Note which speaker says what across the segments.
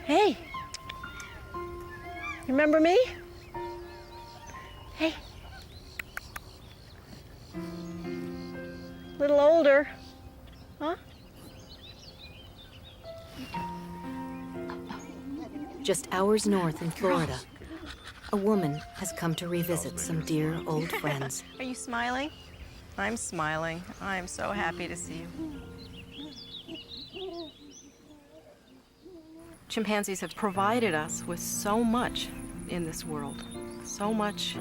Speaker 1: Hey. You remember me? Hey. Little older, huh?
Speaker 2: Just hours north in Florida, a woman has come to revisit some dear old friends.
Speaker 1: Are you smiling? I'm smiling. I'm so happy to see you. Chimpanzees have provided us with so much in this world, so much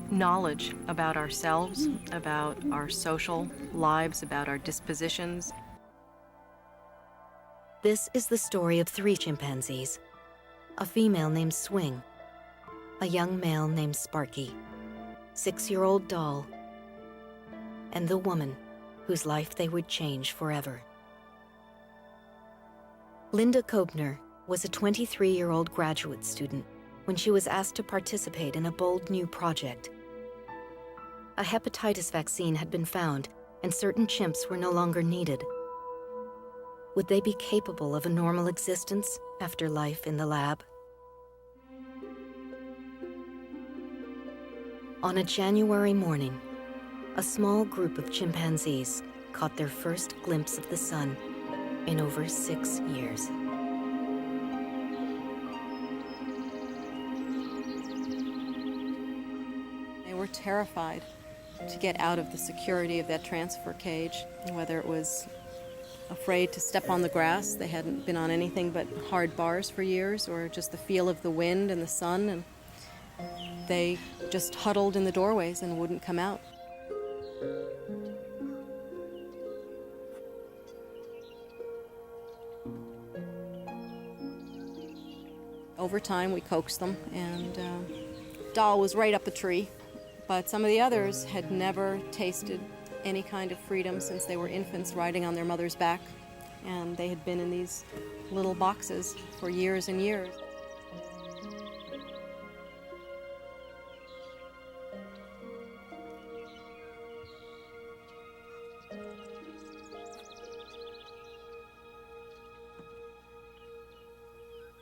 Speaker 1: knowledge about ourselves, about our social lives, about our dispositions.
Speaker 2: This is the story of 3 chimpanzees, a female named Swing, a young male named Sparky, 6-year-old Doll, and the woman whose life they would change forever. Linda Kьобнер was a 23-year-old graduate student when she was asked to participate in a bold new project. A hepatitis vaccine had been found, and certain chimps were no longer needed. Would they be capable of a normal existence after life in the lab? On a January morning, a small group of chimpanzees caught their first glimpse of the sun in over 6 years.
Speaker 1: They were terrified to get out of the security of that transfer cage, whether it was afraid to step on the grass. They hadn't been on anything but hard bars for years, or just the feel of the wind and the sun, and they just huddled in the doorways and wouldn't come out. Over time, we coaxed them, and Doll was right up the tree, but some of the others had never tasted any kind of freedom since they were infants riding on their mother's back, and they had been in these little boxes for years and years.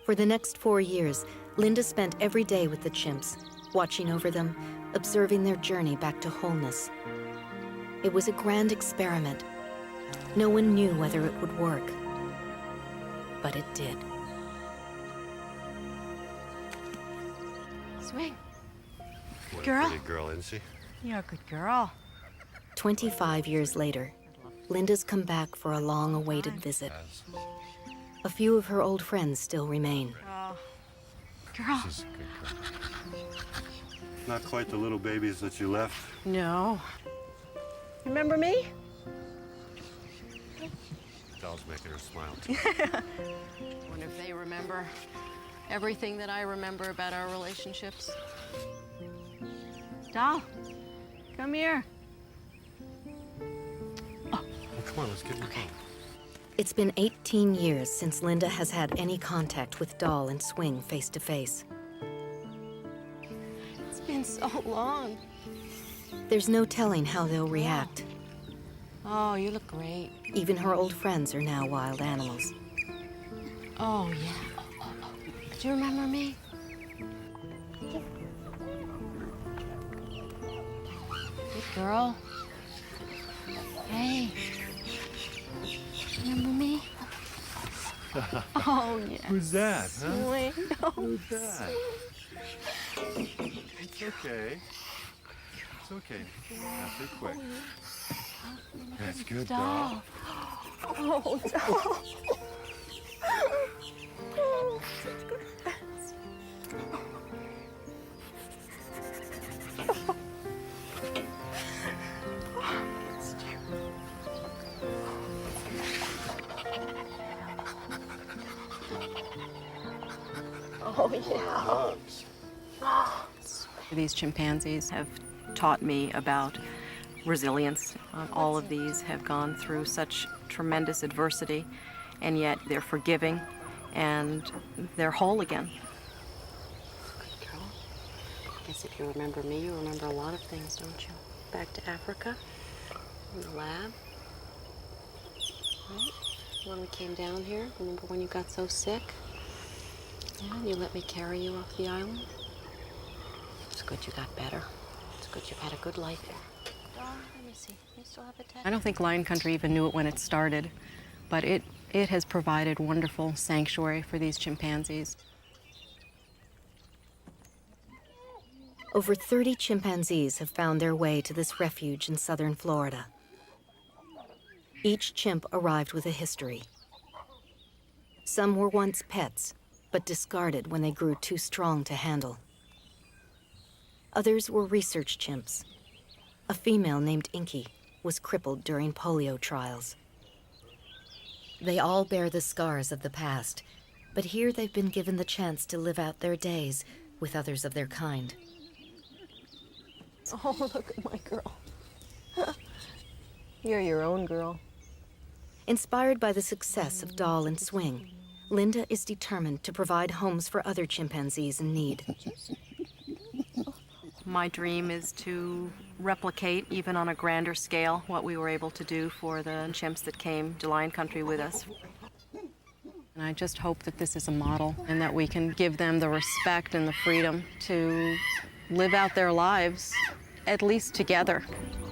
Speaker 2: For the next 4 years, Linda spent every day with the chimps, watching over them, observing their journey back to wholeness. It was a grand experiment. No one knew whether it would work, but it did.
Speaker 1: Swing.
Speaker 3: What
Speaker 1: Girl.
Speaker 3: a pretty girl, isn't she?
Speaker 1: You're a good girl.
Speaker 2: 25 years later, Linda's come back for a long-awaited visit. A few of her old friends still remain.
Speaker 1: Oh, girl.
Speaker 3: She's a good girl. Not quite the little babies that you left.
Speaker 1: No. Remember me?
Speaker 3: Doll's making her smile too.
Speaker 1: Wonder if they remember everything that I remember about our relationships. Doll, come here.
Speaker 3: Well, come on, let's get in the car.
Speaker 2: It's been 18 years since Linda has had any contact with Doll and Swing face to face.
Speaker 1: It's been so long.
Speaker 2: There's no telling how they'll react.
Speaker 1: Oh, you look great.
Speaker 2: Even her old friends are now wild animals.
Speaker 1: Oh, yeah. Do you remember me? Good girl. Hey. Remember me? Oh, yeah.
Speaker 3: Who's that, huh?
Speaker 1: Swing. Oh,
Speaker 3: Who's that? It's okay. It's okay. Not too quick. That's good, Doll.
Speaker 1: Oh, Doll. Oh, such good friends. Oh, yeah. Oh, these chimpanzees have taught me about resilience. All of these have gone through such tremendous adversity, and yet they're forgiving and they're whole again.
Speaker 4: Good girl. I guess if you remember me, you remember a lot of things, don't you? Back to Africa, in the lab. Right? When we came down here, remember when you got so sick? Yeah, and you let me carry you off the island. It's good you got better. It's good you've had a good life here. Let me see. You still have a tattoo?
Speaker 1: I don't think Lion Country even knew it when it started, but it has provided wonderful sanctuary for these chimpanzees.
Speaker 2: Over 30 chimpanzees have found their way to this refuge in southern Florida. Each chimp arrived with a history. Some were once pets, but discarded when they grew too strong to handle. Others were research chimps. A female named Inky was crippled during polio trials. They all bear the scars of the past, but here they've been given the chance to live out their days with others of their kind.
Speaker 1: Oh, look at my girl. You're your own girl.
Speaker 2: Inspired by the success of Doll and Swing, Linda is determined to provide homes for other chimpanzees in need.
Speaker 1: My dream is to replicate, even on a grander scale, what we were able to do for the chimps that came to Lion Country with us. And I just hope that this is a model and that we can give them the respect and the freedom to live out their lives, at least together.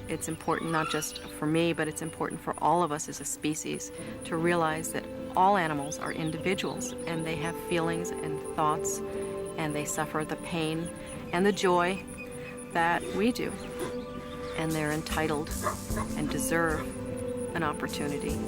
Speaker 1: It's important not just for me, but it's important for all of us as a species to realize that all animals are individuals and they have feelings and thoughts and they suffer the pain and the joy that we do. And they're entitled and deserve an opportunity